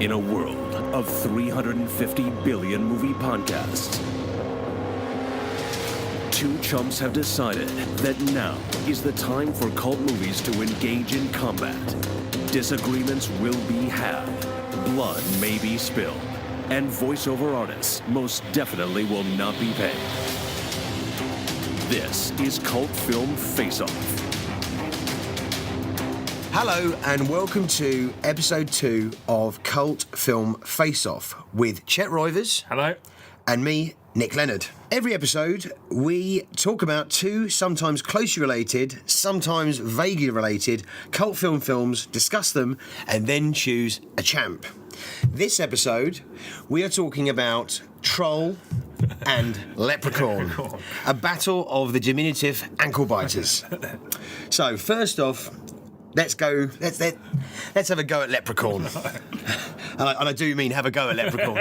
In a world of 350 billion movie podcasts, two chumps have decided that now is the time for cult movies to engage in combat. Disagreements will be had, blood may be spilled, and voiceover artists most definitely will not be paid. This is Cult Film Face-Off. Hello and welcome to episode 2 of Cult Film Face-Off with Chet Roivers. Hello. And me, Nick Leonard. Every episode, we talk about two sometimes closely related, sometimes vaguely related cult films, discuss them, and then choose a champ. This episode, we are talking about Troll and Leprechaun, a battle of the diminutive ankle biters. So, first off, let's have a go at Leprechaun. and I do mean have a go at Leprechaun.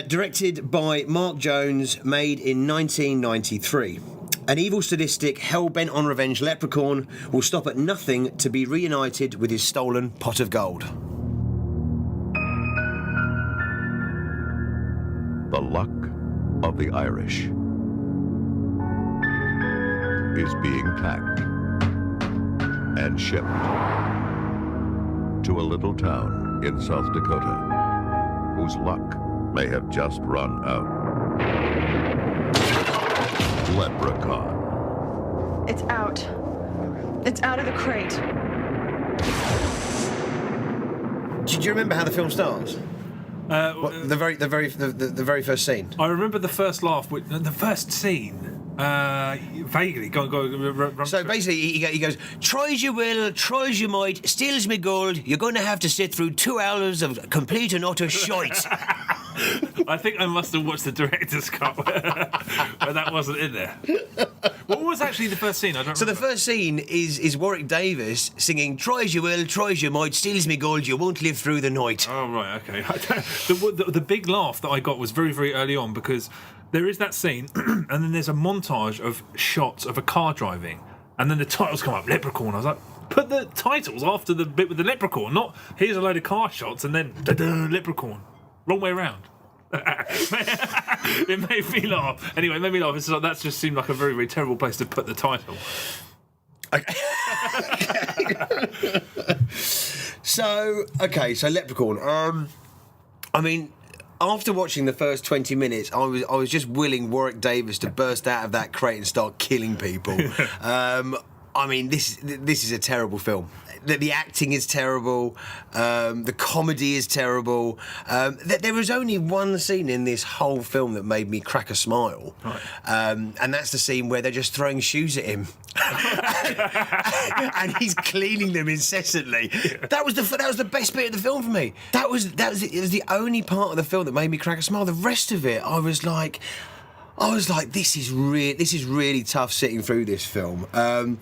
Directed by Mark Jones, made in 1993. An evil sadistic, hell-bent on revenge leprechaun will stop at nothing to be reunited with his stolen pot of gold. The luck of the Irish is being packed and shipped to a little town in South Dakota whose luck may have just run out. Leprechaun. It's out. It's out of the crate. Do you remember how the film starts? The very first scene. I remember the first laugh, the first scene. Vaguely. Go. So basically, he goes, try as you will, try as you might, steals me gold, you're going to have to sit through 2 hours of complete and utter shite. I think I must have watched the director's cut where that wasn't in there. What was actually the first scene? I don't remember. The first scene is Warwick Davis singing, try as you will, try as you might, steals me gold, you won't live through the night. Oh, right, okay. The big laugh that I got was very, very early on because there is that scene and then there's a montage of shots of a car driving and then the titles come up, Leprechaun. I was like, put the titles after the bit with the leprechaun, not here's a load of car shots and then Leprechaun. Wrong way around. It made me laugh. Anyway, it made me laugh. It's like, that just seemed like a very, very terrible place to put the title. So Leprechaun. I mean, after watching the first 20 minutes, I was just willing Warwick Davis to burst out of that crate and start killing people. I mean, this is a terrible film. The acting is terrible. The comedy is terrible. There was only one scene in this whole film that made me crack a smile, right. And that's the scene where they're just throwing shoes at him, and he's cleaning them incessantly. Yeah. That was the best bit of the film for me. It was the only part of the film that made me crack a smile. The rest of it, I was like, this is really tough sitting through this film. The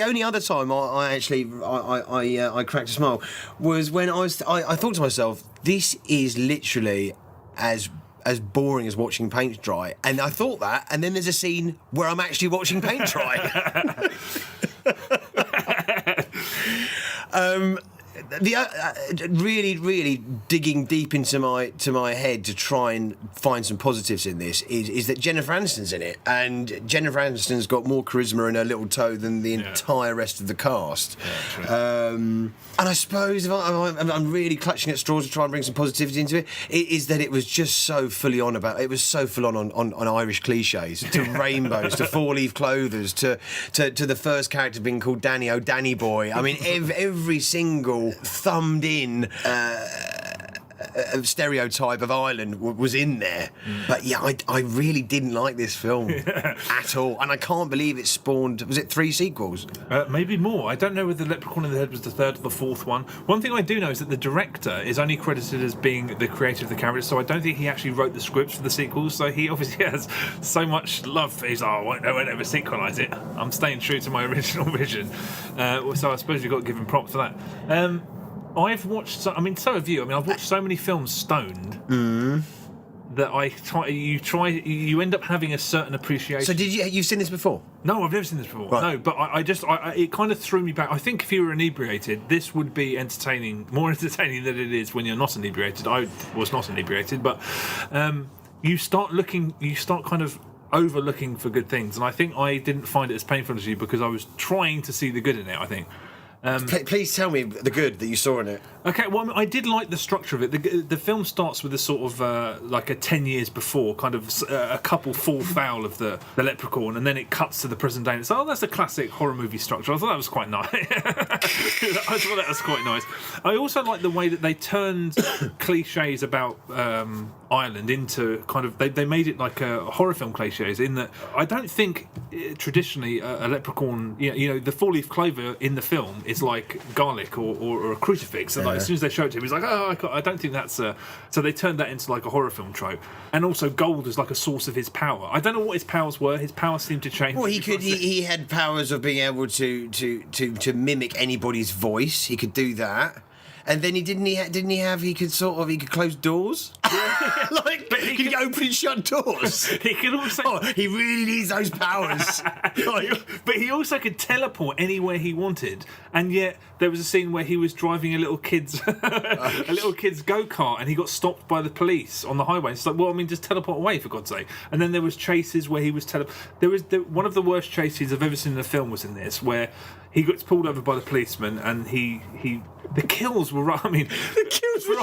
only other time I cracked a smile was when I thought to myself, this is literally as boring as watching paint dry. And I thought that, and then there's a scene where I'm actually watching paint dry. Really digging deep into my head to try and find some positives in this is that Jennifer Aniston's in it, and Jennifer Aniston's got more charisma in her little toe than the entire rest of the cast. Yeah, and I suppose if I'm really clutching at straws to try and bring some positivity into it, is that it was just so full on Irish cliches, to rainbows, to four-leaf clovers, to the first character being called Danny, oh Danny boy. I mean, every single thumbed in stereotype of Ireland was in there. But yeah, I really didn't like this film at all, and I can't believe it spawned, was it 3 sequels? Maybe more. I don't know whether Leprechaun in the Head was the 3rd or the 4th one. One thing I do know is that the director is only credited as being the creator of the character, so I don't think he actually wrote the scripts for the sequels, so he obviously has so much love for his, I won't ever sequelise it. I'm staying true to my original vision. So I suppose you've got to give him props for that. I've watched, so have you. I've watched so many films stoned that you end up having a certain appreciation. So you've seen this before? No, I've never seen this before. Right. No, but it kind of threw me back. I think if you were inebriated, this would be entertaining, more entertaining than it is when you're not inebriated. I was not inebriated, but you start kind of overlooking for good things, and I think I didn't find it as painful as you because I was trying to see the good in it, I think. Please tell me the good that you saw in it. Okay, well, I did like the structure of it. The film starts with a sort of like a 10 years before, kind of a couple fall foul of the leprechaun, and then it cuts to the present day. And it's that's a classic horror movie structure. I thought that was quite nice. I also like the way that they turned cliches about Ireland into kind of they made it like a horror film cliches. In that, I don't think traditionally a leprechaun, the four-leaf clover in the film is like garlic or a crucifix. And as soon as they show it to him, he's like, "Oh, I don't think that's." So they turned that into like a horror film trope, and also gold is like a source of his power. I don't know what his powers were. His powers seemed to change. Well, he had powers of being able to mimic anybody's voice. He could do that. And then he could close doors. Like, but he could open and shut doors. He could also. He really needs those powers. But he also could teleport anywhere he wanted. And yet there was a scene where he was driving a little kid's go-kart, and he got stopped by the police on the highway. It's like, well, I mean, just teleport away for God's sake. And then there was chases where he was one of the worst chases I've ever seen in a film was in this, where he gets pulled over by the policeman, and the kills were right. I mean, the kills were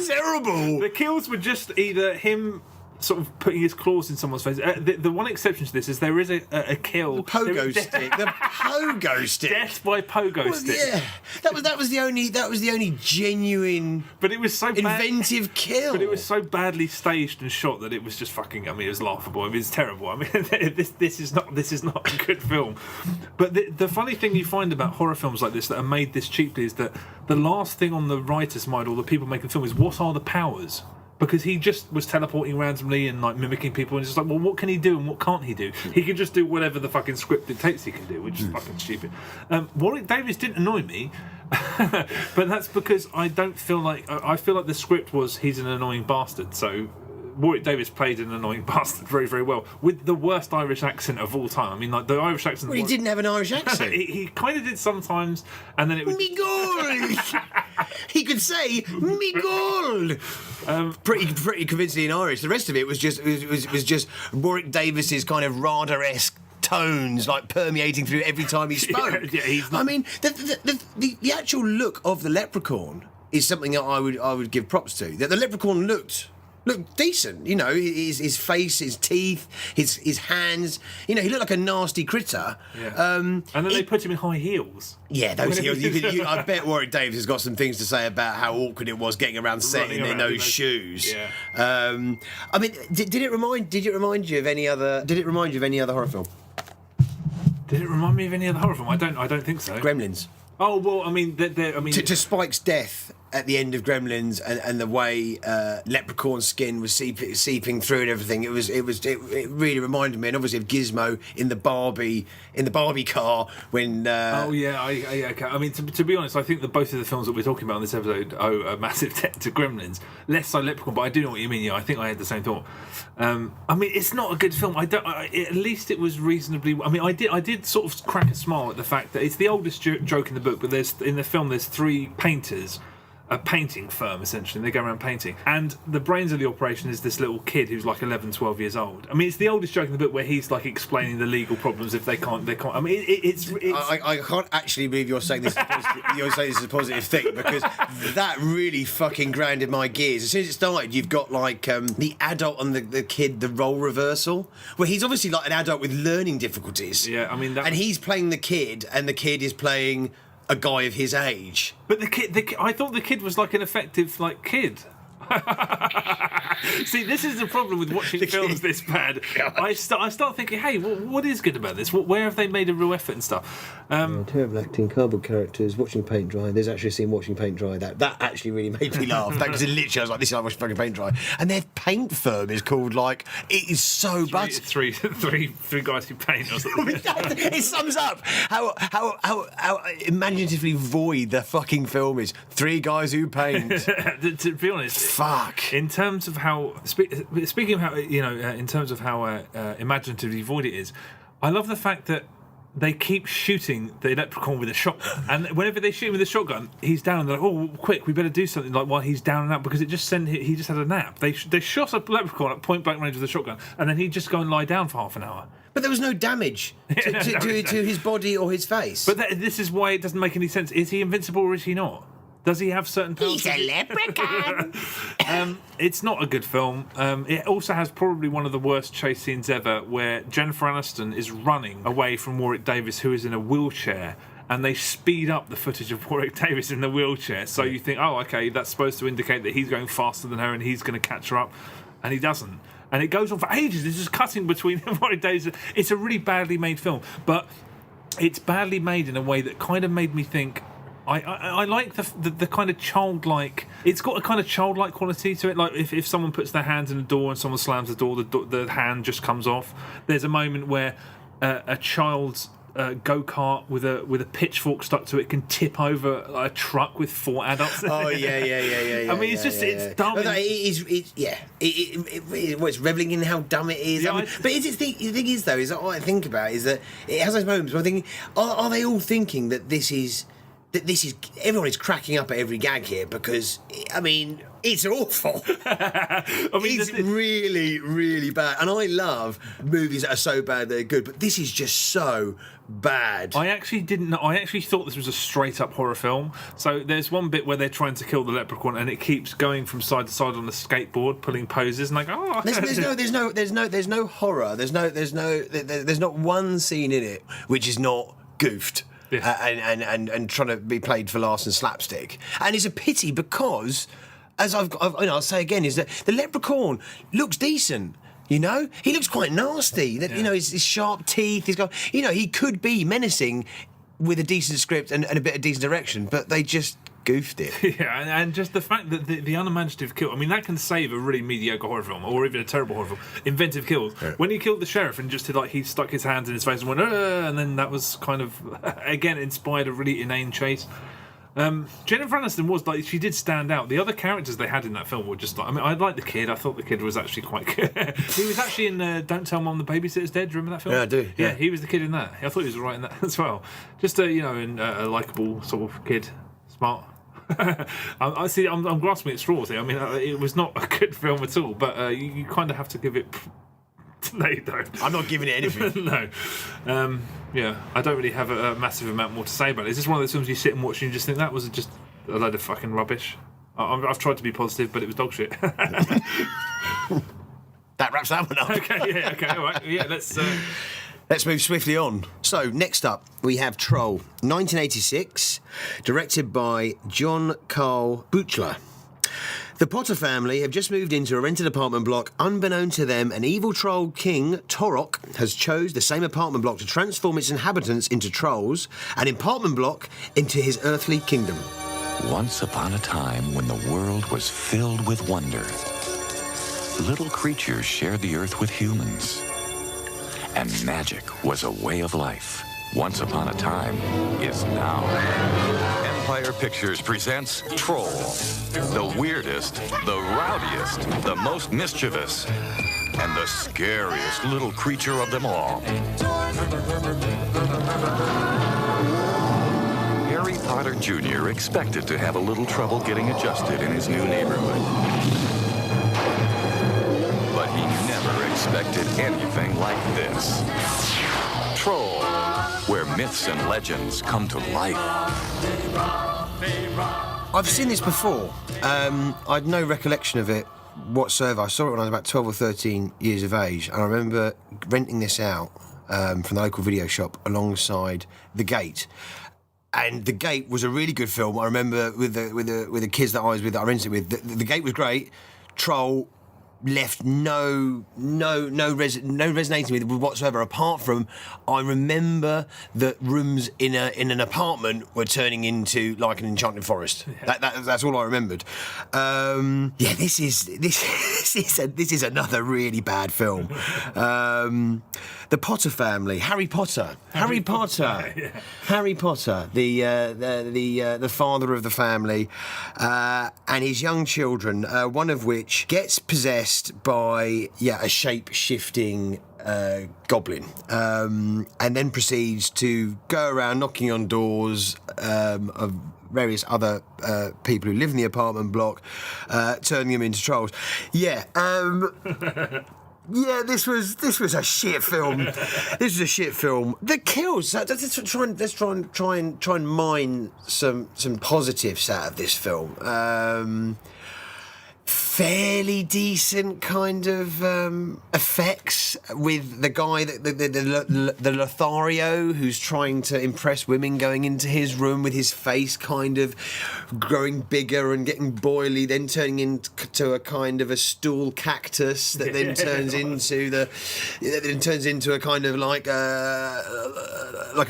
terrible. The kills were just either him sort of putting his claws in someone's face. The one exception to this is there is a kill. The pogo stick. The pogo stick. Death by pogo stick. Yeah, that was the only genuine. But it was so inventive kill. But it was so badly staged and shot that it was just fucking. I mean, it was laughable. I mean, it's terrible. I mean, this is not a good film. But the funny thing you find about horror films like this that are made this cheaply is that the last thing on the writer's mind or the people making the film is what are the powers. Because he just was teleporting randomly and like mimicking people, and it's just like, well, what can he do and what can't he do? He can just do whatever the fucking script dictates he can do, which is fucking stupid. Warwick Davis didn't annoy me, but that's because I feel like the script was he's an annoying bastard. So Warwick Davis played an annoying bastard very, very well with the worst Irish accent of all time. I mean, like the Irish accent. Well, he didn't have an Irish accent. he kind of did sometimes, and then it was me goal. He could say me goal. Pretty convincingly in Irish. The rest of it was just Warwick Davis's kind of Radar-esque tones like permeating through every time he spoke. He's not... I mean, the actual look of the leprechaun is something that I would give props to. That the leprechaun looked decent, his face, his teeth, his hands. He looked like a nasty critter. Yeah. And then they put him in high heels. Yeah, those heels. I bet Warwick Davis has got some things to say about how awkward it was getting around set in those shoes. Yeah. I mean, did it remind you of any other? Did it remind you of any other horror film? Did it remind me of any other horror film? I don't think so. Gremlins. Oh well, I mean, to Spike's death at the end of Gremlins, and the way Leprechaun skin was seeping through and everything, it really reminded me, and obviously of Gizmo in the Barbie car when. Okay. I mean, to be honest, I think that both of the films that we're talking about in this episode owe a massive debt to Gremlins. Less so Leprechaun, but I do know what you mean. Yeah, I think I had the same thought. I mean, it's not a good film. At least it was reasonably. I mean, I did sort of crack a smile at the fact that it's the oldest joke in the book, but in the film there's three painters. A painting firm, essentially. They go around painting. And the brains of the operation is this little kid who's like 11, 12 years old. I mean, it's the oldest joke in the book where he's like explaining the legal problems if they can't. I mean, it's I can't actually believe you're saying this is positive, a positive thing, because that really fucking grounded my gears. As soon as it started, you've got like the adult and the kid, the role reversal, where he's obviously like an adult with learning difficulties. Yeah, I mean... And he's playing the kid, and the kid is playing a guy of his age. But the kid, I thought the kid was like an effective like kid. See, this is the problem with watching films this bad. I start thinking, hey, what is good about this? Where have they made a real effort and stuff? Terrible acting, cardboard characters, watching paint dry. There's actually a scene watching paint dry that actually really made me laugh. Because literally I was like, this is how I watch fucking paint dry. And their paint firm is called like, it is so bad. Three guys who paint or something. It sums up how imaginatively void the fucking film is. Three guys who paint. To be honest, Fuck. In terms of how, speaking of how, in terms of how imaginatively void it is, I love the fact that they keep shooting the Leprechaun with a shotgun, and whenever they shoot him with a shotgun, he's down, and they're like, "Oh, quick, we better do something!" Like while he's down and out, because it just he just had a nap. They shot a Leprechaun at point blank range with a shotgun, and then he'd just go and lie down for half an hour. But there was no damage to his body or his face. But this is why it doesn't make any sense. Is he invincible or is he not? Does he have certain powers? He's a leprechaun. It's not a good film. It also has probably one of the worst chase scenes ever, where Jennifer Aniston is running away from Warwick Davis, who is in a wheelchair, and they speed up the footage of Warwick Davis in the wheelchair. So you think, oh, okay, that's supposed to indicate that he's going faster than her and he's going to catch her up, and he doesn't. And it goes on for ages. It's just cutting between Warwick Davis. It's a really badly made film, but it's badly made in a way that kind of made me think. I like the kind of childlike. It's got a kind of childlike quality to it. Like if someone puts their hands in the door and someone slams the door, the hand just comes off. There's a moment where a child's go-kart with a pitchfork stuck to it can tip over a truck with 4 adults. Oh yeah. I mean, it's dumb. No, it's reveling in how dumb it is. Yeah, but the thing is, though, is that what I think about is that it has those moments where I'm thinking, are they all thinking that this is everyone is cracking up at every gag here, because I mean it's awful. It's really, really bad, and I love movies that are so bad they're good, but this is just so bad. I actually didn't know. I actually thought this was a straight up horror film. So there's one bit where they're trying to kill the Leprechaun, and it keeps going from side to side on a skateboard, pulling poses, and like, oh, there's no horror. There's not one scene in it which is not goofed. Yes. And trying to be played for laughs and slapstick, and it's a pity because, as I'll say again, is that the Leprechaun looks decent. He looks quite nasty. His sharp teeth. He's got, he could be menacing with a decent script and a bit of decent direction, but they just goofed it. Yeah, and just the fact that the unimaginative kill, I mean, that can save a really mediocre horror film, or even a terrible horror film. Inventive kills. Yeah. When he killed the sheriff and just he stuck his hands in his face and went, and then that was kind of, again, inspired a really inane chase. Jennifer Aniston was like, she did stand out. The other characters they had in that film were just like, I mean, I liked the kid. I thought the kid was actually quite good. He was actually in Don't Tell Mom the Babysitter's Dead. Do you remember that film? Yeah, I do. Yeah, he was the kid in that. I thought he was right in that as well. Just a likeable sort of kid, smart. I see. I'm grasping at straws here. I mean, it was not a good film at all, but you kind of have to give it. No, you don't. I'm not giving it anything. No. Yeah, I don't really have a massive amount more to say about it. It's just one of those films you sit and watch and you just think that was just a load of fucking rubbish. I've tried to be positive, but it was dog shit. That wraps that one up. Okay, all right. Yeah, Let's move swiftly on. So, next up, we have Troll, 1986, directed by John Carl Buechler. The Potter family have just moved into a rented apartment block. Unbeknown to them, an evil troll king, Torok, has chose the same apartment block to transform its inhabitants into trolls, an apartment block into his earthly kingdom. Once upon a time when the world was filled with wonder, little creatures shared the earth with humans. And magic was a way of life. Once Upon a Time is now. Empire Pictures presents Troll. The weirdest, the rowdiest, the most mischievous, and the scariest little creature of them all. Harry Potter Jr. expected to have a little trouble getting adjusted in his new neighborhood. But he never expected anything like this. Troll, where myths and legends come to life. I've seen this before. I had no recollection of it whatsoever. I saw it when I was about 12 or 13 years of age, and I remember renting this out from the local video shop alongside The Gate. And The Gate was a really good film. I remember with the kids that I was with, that I rented it with, The Gate was great. Troll left no resonating with whatsoever, apart from I remember that rooms in an apartment were turning into like an enchanted forest. That's all I remembered. This is another really bad film. The Potter family, Harry Potter, the father of the family, and his young children, one of which gets possessed by a shape-shifting goblin, and then proceeds to go around knocking on doors of various other people who live in the apartment block, turning them into trolls. This was a shit film. This was a shit film. The kills. Let's try and mine some positives out of this film. Fairly decent kind of effects with the guy, the Lothario, who's trying to impress women, going into his room with his face kind of growing bigger and getting boily, then turning into a kind of a stool cactus that then turns into a kind of like a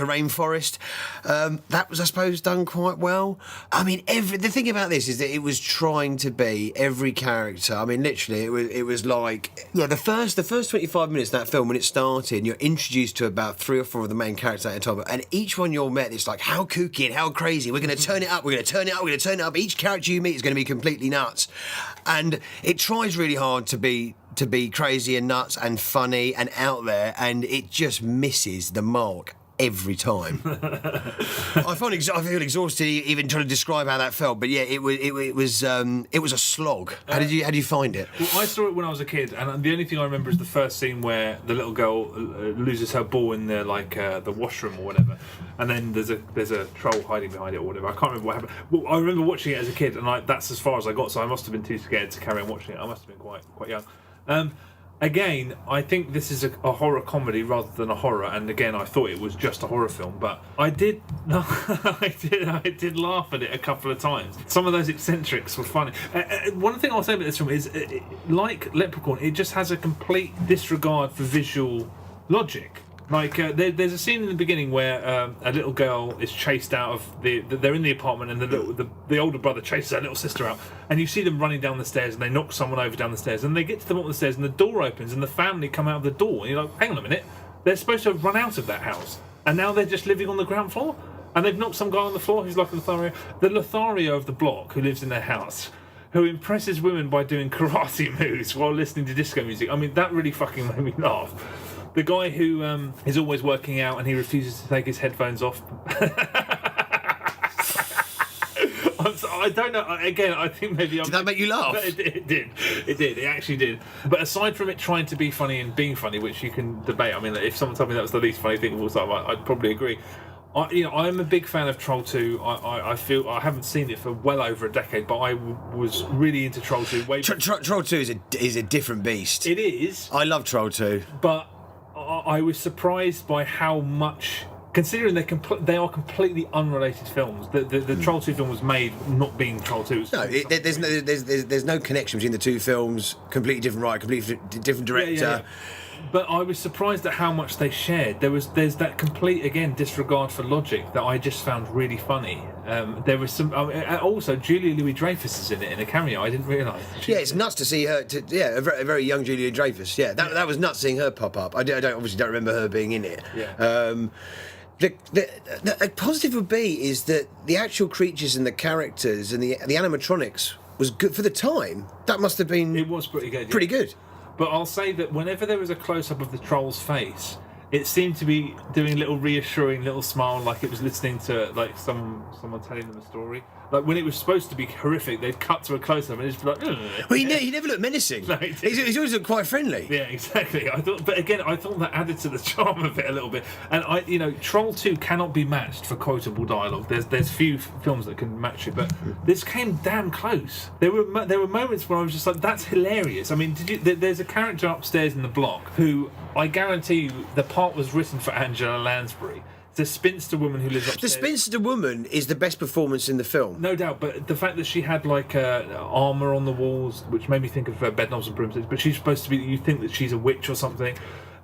rainforest. That was, I suppose, done quite well. I mean, the thing about this is that it was trying to be every character. I mean, literally, it was like the first 25 minutes of that film, when it started, you're introduced to about 3 or 4 of the main characters at the top, and each one you're met, it's like, how kooky and how crazy. We're going to turn it up. We're going to turn it up. We're going to turn it up. Each character you meet is going to be completely nuts, and it tries really hard to be crazy and nuts and funny and out there, and it just misses the mark every time. I feel exhausted even trying to describe how that felt, but yeah, it was a slog. How did you find it? Well, I saw it when I was a kid, and the only thing I remember is the first scene where the little girl loses her ball in the washroom or whatever, and then there's a troll hiding behind it or whatever. I can't remember what happened. Well, I remember watching it as a kid, and that's as far as I got. So I must have been too scared to carry on watching it. I must have been quite young. Again, I think this is a horror comedy rather than a horror, and again, I thought it was just a horror film, but I did laugh at it a couple of times. Some of those eccentrics were funny. One thing I'll say about this film is, like Leprechaun, it just has a complete disregard for visual logic. Like, there's a scene in the beginning where a little girl is chased out of they're in the apartment, and the older brother chases her little sister out, and you see them running down the stairs, and they knock someone over down the stairs, and they get to the bottom of the stairs, and the door opens, and the family come out of the door, and you're like, hang on a minute, they're supposed to have run out of that house, and now they're just living on the ground floor, and they've knocked some guy on the floor who's like a Lothario. The Lothario of the block, who lives in their house, who impresses women by doing karate moves while listening to disco music. I mean, that really fucking made me laugh. The guy who is always working out and he refuses to take his headphones off. I don't know. Again, I think maybe... Did that make you laugh? It did. It actually did. But aside from it trying to be funny and being funny, which you can debate, I mean, if someone told me that was the least funny thing of all time, I'd probably agree. I'm a big fan of Troll 2. I feel I haven't seen it for well over a decade, but I was really into Troll 2. Troll 2 is a different beast. It is. I love Troll 2. But I was surprised by how much, considering they are completely unrelated films. The Troll 2 film was made not being Troll 2. No, there's no connection between the two films. Completely different writer, completely different director. Yeah. But I was surprised at how much they shared. There's that complete, again, disregard for logic that I just found really funny. There was some... also, Julia Louis-Dreyfus is in it in a cameo. I didn't realise. Yeah, it's nuts to see her... a very young Julia Dreyfus. Yeah, that was nuts seeing her pop up. I obviously don't remember her being in it. Yeah. The positive would be is that the actual creatures and the characters and the animatronics was good for the time. That must have been... It was pretty good. Pretty good. But I'll say that whenever there was a close-up of the troll's face, it seemed to be doing a little reassuring little smile, like it was listening to like someone telling them a story. Like when it was supposed to be horrific, they'd cut to a close-up and it'd just be like... Well, he never looked menacing. No, he's always looked quite friendly. Yeah, exactly. I thought that added to the charm of it a little bit. And Troll 2 cannot be matched for quotable dialogue. There's few films that can match it, but this came damn close. There were moments where I was just like, that's hilarious. I mean, there's a character upstairs in the block who I guarantee you the part was written for Angela Lansbury. It's a spinster woman who lives upstairs. The spinster woman is the best performance in the film. No doubt, but the fact that she had like armour on the walls, which made me think of Bedknobs and Broomsticks, but she's supposed to be, you think that she's a witch or something.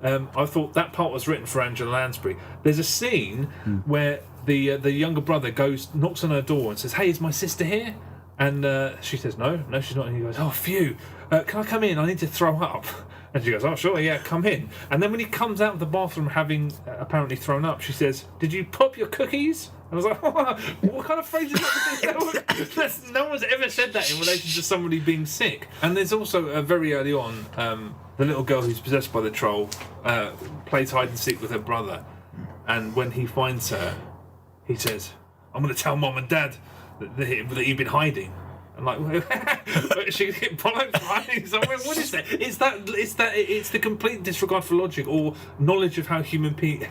I thought that part was written for Angela Lansbury. There's a scene where the younger brother knocks on her door and says, "Hey, is my sister here?" And she says, no, she's not. And he goes, "Oh, phew, can I come in? I need to throw up." And she goes, "Oh, sure, yeah, come in." And then when he comes out of the bathroom having apparently thrown up, she says, "Did you pop your cookies?" And I was like, what kind of phrase is that? No one's ever said that in relation to somebody being sick. And there's also, very early on, the little girl who's possessed by the troll plays hide and seek with her brother. And when he finds her, he says, "I'm going to tell Mom and Dad that you've been hiding." I'm like, she get bollocks for hiding somewhere. What is that? It's the complete disregard for logic or knowledge of how human beings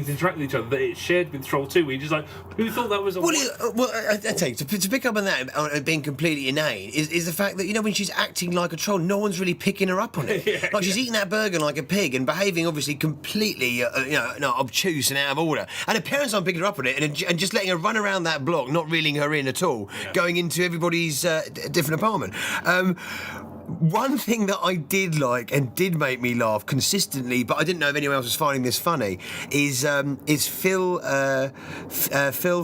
interact with each other that it's shared with Troll 2. Where you're just like, who thought that was a... Well, I take to pick up on that, being completely inane, is the fact that, when she's acting like a troll, no one's really picking her up on it. Yeah, like, she's eating that burger like a pig and behaving obviously completely, obtuse and out of order. And her parents aren't picking her up on it and just letting her run around that block, not reeling her in at all, going into everybody's different apartment. One thing that I did like and did make me laugh consistently, but I didn't know if anyone else was finding this funny, is Phil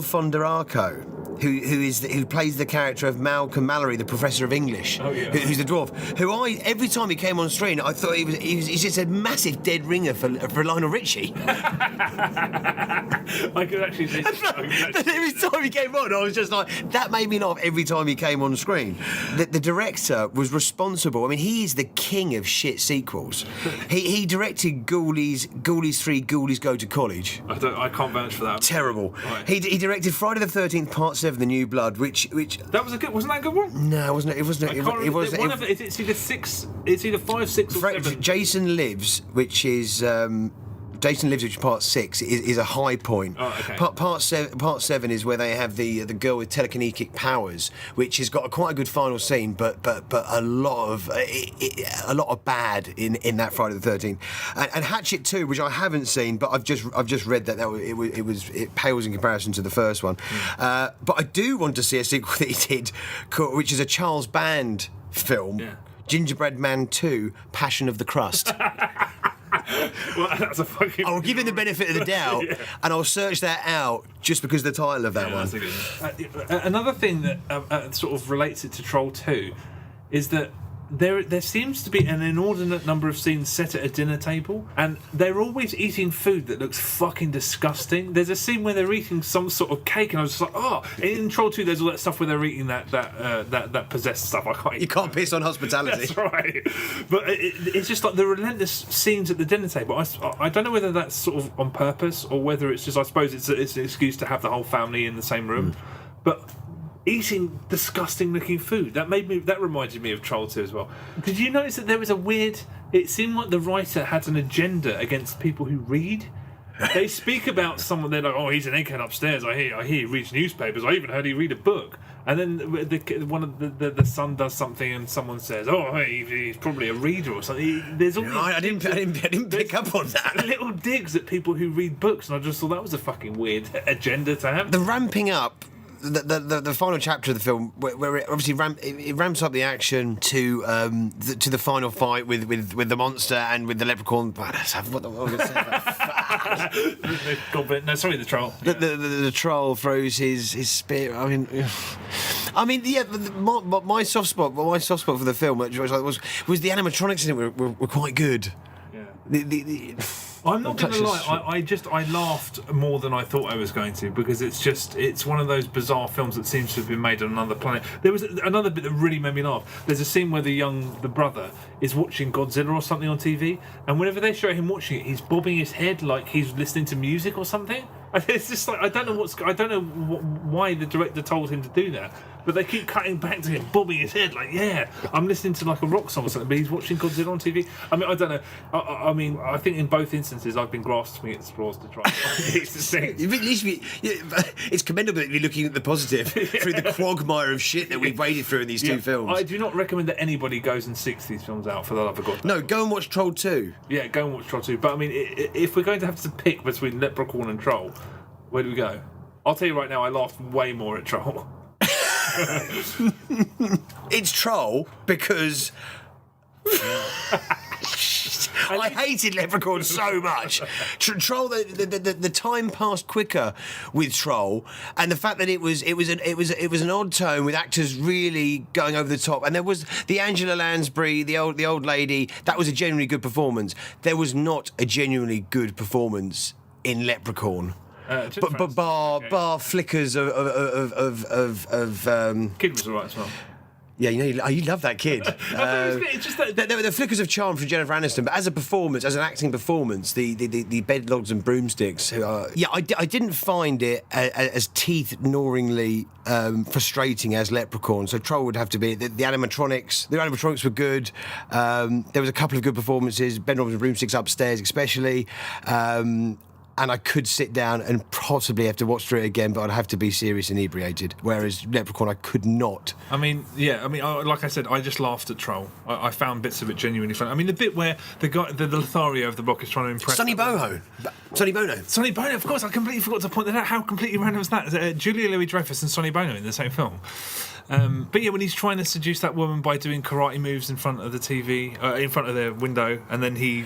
Fondacaro, who plays the character of Malcolm Mallory, the Professor of English, who's the dwarf. Who every time he came on screen, I thought he just a massive dead ringer for Lionel Richie. I could actually see every time he came on, I was just like, that made me laugh every time he came on screen. The director was responsible. I mean, he is the king of shit sequels. He directed Ghoulies 3, Ghoulies Go to College. I can't vouch for that. Terrible. Right. He directed Friday the 13th Part 7, The New Blood, which that was wasn't that a good one? No, it wasn't. It wasn't. It's either 6. It's either 5, 6, or 7. Jason Lives, which is Part 6 is a high point. Oh, okay. Part 7 is where they have the girl with telekinetic powers, which has got quite a good final scene, but a lot of bad in that Friday the 13th. And Hatchet 2, which I haven't seen, but I've just read that it pales in comparison to the first one. But I do want to see a sequel that he did, which is a Charles Band film. Yeah. Gingerbread Man 2, Passion of the Crust. Well, that's a fucking... I'll give him the benefit of the doubt, and I'll search that out just because of the title of that one. That's a good one. Another thing that sort of relates it to Troll 2 is that there seems to be an inordinate number of scenes set at a dinner table, and they're always eating food that looks fucking disgusting. There's a scene where they're eating some sort of cake, and I was just like, oh. In Troll 2, there's all that stuff where they're eating that possessed stuff. You can't piss on hospitality. That's right. But it's just like the relentless scenes at the dinner table. I don't know whether that's sort of on purpose or whether it's just, I suppose it's an excuse to have the whole family in the same room. But eating disgusting looking food, that reminded me of Troll 2 as well. Did you notice that there was it seemed like the writer had an agenda against people who read? They speak about someone, they're like, oh, he's an egghead upstairs, I hear he reads newspapers, I even heard he read a book. And then one of the son does something and someone says, oh, he's probably a reader or something. There's all I didn't pick up on that. Little digs at people who read books, and I just thought that was a fucking weird agenda to have. The ramping up, the final chapter of the film, where it obviously ramps up the action to the final fight with the monster and with the leprechaun. What the hell was I going to say? No, sorry, the troll. The troll throws his spear. I mean, yeah. My soft spot for the film, which was the animatronics in it were quite good. Yeah. I'm not going to lie, I laughed more than I thought I was going to, because it's one of those bizarre films that seems to have been made on another planet. There was another bit that really made me laugh. There's a scene where the brother is watching Godzilla or something on TV, and whenever they show him watching it, he's bobbing his head like he's listening to music or something. It's just like, I don't know why the director told him to do that, but they keep cutting back to him bobbing his head like, yeah, I'm listening to like a rock song or something, but he's watching Godzilla on TV. I mean, I don't know. I think in both instances I've been grasping at straws to try. It's commendable that you're looking at the positive through the quagmire of shit that we've waded through in these two films. I do not recommend that anybody goes and seeks these films out, for the love of God. No, go and watch Troll 2. Yeah, go and watch Troll 2. But I mean, if we're going to have to pick between Leprechaun and Troll, Where do we go? I'll tell you right now, I laughed way more at Troll. It's Troll because I hated Leprechaun so much. Troll, the time passed quicker with Troll, and the fact that it was an odd tone with actors really going over the top, and there was the Angela Lansbury, the old lady. That was a genuinely good performance. There was not a genuinely good performance in Leprechaun. But bar flickers of Kid was alright as well. yeah, you love that kid. It's just that There were the flickers of charm from Jennifer Aniston, but as a performance, as an acting performance, the bedlogs and broomsticks. I didn't find it as teeth-gnawingly frustrating as Leprechaun. So Troll would have to be the animatronics. The animatronics were good. There was a couple of good performances. Bedlogs and broomsticks upstairs, especially. And I could sit down and possibly have to watch through it again, but I'd have to be serious inebriated. Whereas Leprechaun, I could not. Like I said, I just laughed at Troll. I found bits of it genuinely funny. I mean, the bit where the Lothario of the Rock is trying to impress... Sonny Bono, of course, I completely forgot to point that out. How completely random was that? Julia Louis-Dreyfus and Sonny Bono in the same film. But yeah, when he's trying to seduce that woman by doing karate moves in front of the TV, in front of the window, and then he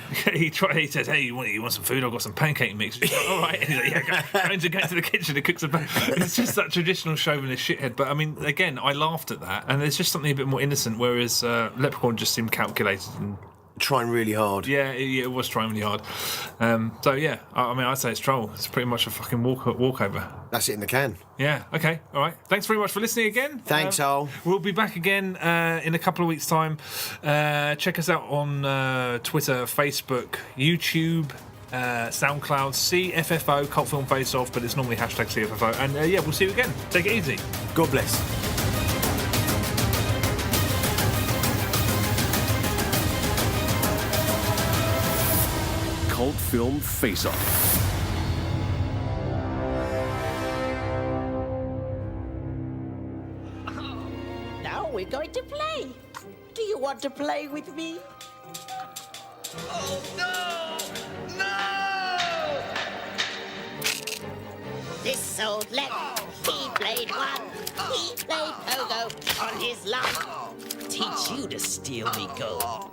says, "Hey, you want some food? I've got some pancake mix." She's like, "All right." And he's like, "Yeah, go into the kitchen and cook some pancakes." It's just that traditional chauvinist shithead. But I mean, again, I laughed at that, and there's just something a bit more innocent. Whereas Leprechaun just seemed calculated and trying really hard. Yeah, it was trying really hard. So yeah, I'd say it's Troll. It's pretty much a fucking walkover. That's it in the can. Yeah, okay, all right. Thanks very much for listening again. Thanks, Al. We'll be back again in a couple of weeks' time. Check us out on Twitter, Facebook, YouTube, SoundCloud, CFFO, Cult Film Face Off, but it's normally hashtag CFFO. And we'll see you again. Take it easy. God bless. Cult Film Face Off. Now we're going to play. Do you want to play with me? Oh, no! No! This old Lep, he played one. He played pogo on his lawn. Teach you to steal me gold.